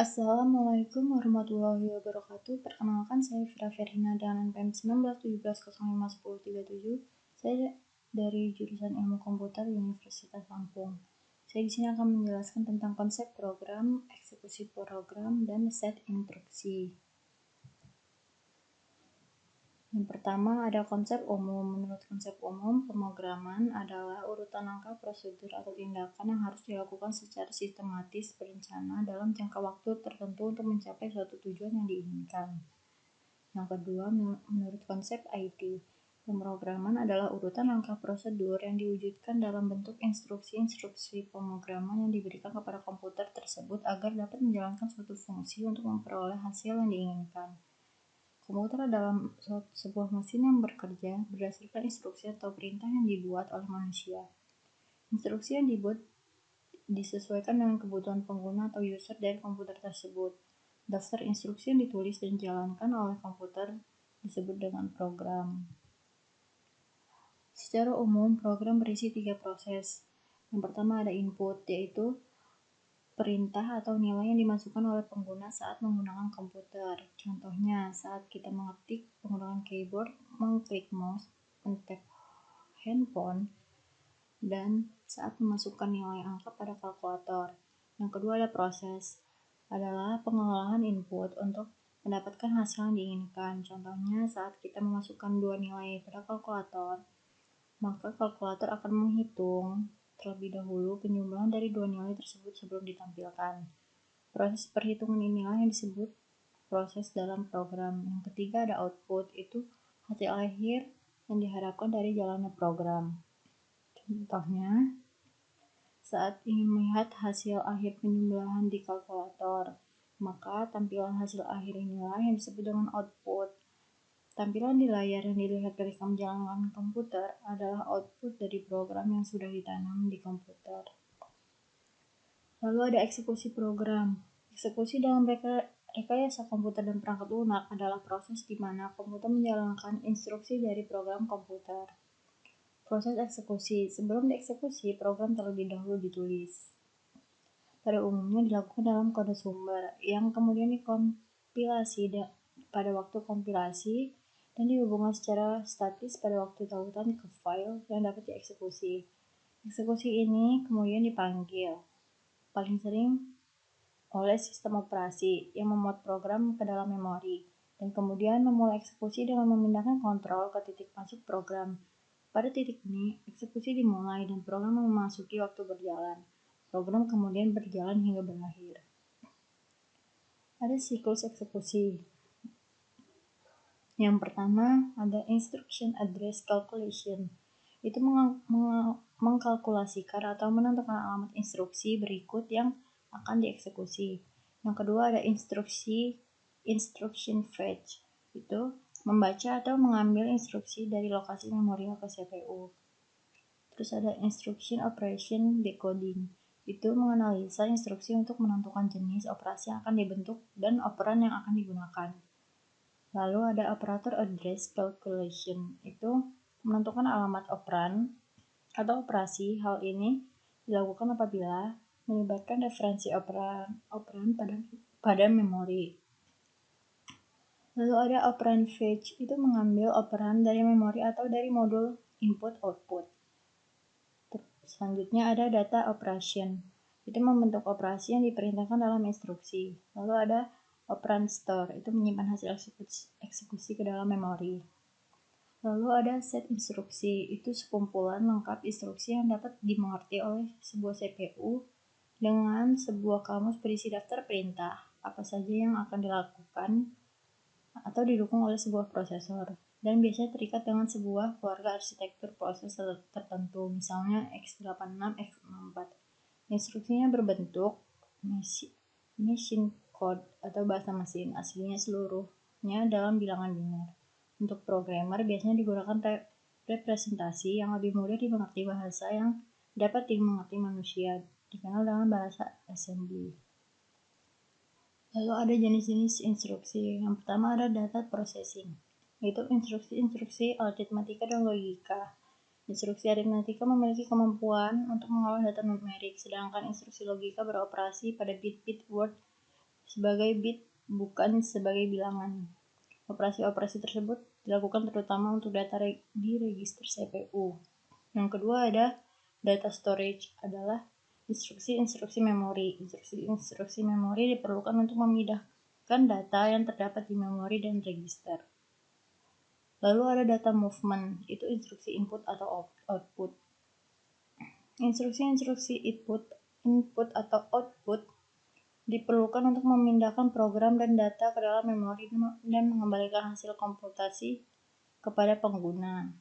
Assalamualaikum warahmatullahi wabarakatuh. Perkenalkan, saya Fira Ferhina dengan NPM 1917051037. Saya dari jurusan Ilmu Komputer Universitas Lampung. Saya di sini akan menjelaskan tentang konsep program, eksekusi program, dan set instruksi. Yang pertama ada konsep umum. Menurut konsep umum, pemrograman adalah urutan langkah, prosedur, atau tindakan yang harus dilakukan secara sistematis, berencana, dalam jangka waktu tertentu untuk mencapai suatu tujuan yang diinginkan. Yang kedua, menurut konsep IT, pemrograman adalah urutan langkah prosedur yang diwujudkan dalam bentuk instruksi-instruksi pemrograman yang diberikan kepada komputer tersebut agar dapat menjalankan suatu fungsi untuk memperoleh hasil yang diinginkan. Komputer adalah sebuah mesin yang bekerja berdasarkan instruksi atau perintah yang dibuat oleh manusia. Instruksi yang dibuat disesuaikan dengan kebutuhan pengguna atau user dari komputer tersebut. Daftar instruksi yang ditulis dan dijalankan oleh komputer disebut dengan program. Secara umum, program berisi 3 proses. Yang pertama ada input, yaitu perintah atau nilai yang dimasukkan oleh pengguna saat menggunakan komputer. Contohnya, saat kita mengetik menggunakan keyboard, mengklik mouse, men-tap handphone, dan saat memasukkan nilai angka pada kalkulator. Yang kedua ada proses, adalah pengelolaan input untuk mendapatkan hasil yang diinginkan. Contohnya, saat kita memasukkan 2 nilai pada kalkulator, maka kalkulator akan menghitung terlebih dahulu penjumlahan dari 2 nilai tersebut sebelum ditampilkan. Proses perhitungan inilah yang disebut proses dalam program. Yang ketiga ada output, itu hasil akhir yang diharapkan dari jalannya program. Contohnya, saat ingin melihat hasil akhir penjumlahan di kalkulator, maka tampilan hasil akhir inilah yang disebut dengan output. Tampilan di layar yang dilihat ketika menjalankan komputer adalah output dari program yang sudah ditanam di komputer. Lalu ada eksekusi program. Eksekusi dalam rekayasa komputer dan perangkat lunak adalah proses di mana komputer menjalankan instruksi dari program komputer. Proses eksekusi. Sebelum dieksekusi, program terlebih dahulu ditulis. Pada umumnya dilakukan dalam kode sumber yang kemudian dikompilasi pada waktu kompilasi dan dihubungkan secara statis pada waktu tautan ke file yang dapat dieksekusi. Eksekusi ini kemudian dipanggil, paling sering oleh sistem operasi yang memuat program ke dalam memori, dan kemudian memulai eksekusi dengan memindahkan kontrol ke titik masuk program. Pada titik ini, eksekusi dimulai dan program memasuki waktu berjalan. Program kemudian berjalan hingga berakhir. Ada siklus eksekusi. Yang pertama ada instruction address calculation. Itu mengkalkulasikan atau menentukan alamat instruksi berikut yang akan dieksekusi. Yang kedua ada instruction fetch. Itu membaca atau mengambil instruksi dari lokasi memori ke CPU. Terus ada instruction operation decoding. Itu menganalisa instruksi untuk menentukan jenis operasi yang akan dibentuk dan operan yang akan digunakan. Lalu ada operator address calculation, itu menentukan alamat operan atau operasi. Hal ini dilakukan apabila melibatkan referensi operan pada memori. Lalu ada operand fetch, itu mengambil operan dari memori atau dari modul input-output. Selanjutnya ada data operation, itu membentuk operasi yang diperintahkan dalam instruksi. Lalu ada operand store, itu menyimpan hasil eksekusi ke dalam memori. Lalu ada set instruksi, itu sekumpulan lengkap instruksi yang dapat dimengerti oleh sebuah CPU dengan sebuah kamus berisi daftar perintah, apa saja yang akan dilakukan atau didukung oleh sebuah prosesor, dan biasanya terikat dengan sebuah keluarga arsitektur proses tertentu, misalnya x86, x64. Instruksinya berbentuk machine code atau bahasa mesin, aslinya seluruhnya dalam bilangan biner. Untuk programmer biasanya digunakan representasi yang lebih mudah dimengerti bahasa yang dapat dimengerti manusia, dikenal dengan bahasa assembly. Lalu ada jenis-jenis instruksi. Yang pertama ada data processing, yaitu instruksi-instruksi aritmatika dan logika. Instruksi aritmatika memiliki kemampuan untuk mengolah data numerik, sedangkan instruksi logika beroperasi pada bit-bit word sebagai bit, bukan sebagai bilangan. Operasi-operasi tersebut dilakukan terutama untuk data di register CPU. Yang kedua ada data storage, adalah instruksi-instruksi memori. Instruksi-instruksi memori diperlukan untuk memindahkan data yang terdapat di memori dan register. Lalu ada data movement, itu instruksi input atau output. Instruksi-instruksi input atau output diperlukan untuk memindahkan program dan data ke dalam memori dan mengembalikan hasil komputasi kepada pengguna.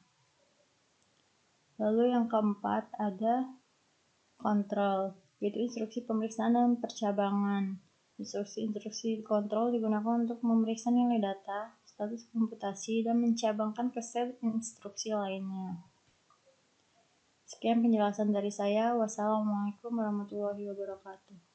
Lalu yang keempat ada kontrol, yaitu instruksi pemeriksaan dan percabangan. Instruksi-instruksi kontrol digunakan untuk memeriksa nilai data, status komputasi, dan mencabangkan ke sel instruksi lainnya. Sekian penjelasan dari saya. Wassalamualaikum warahmatullahi wabarakatuh.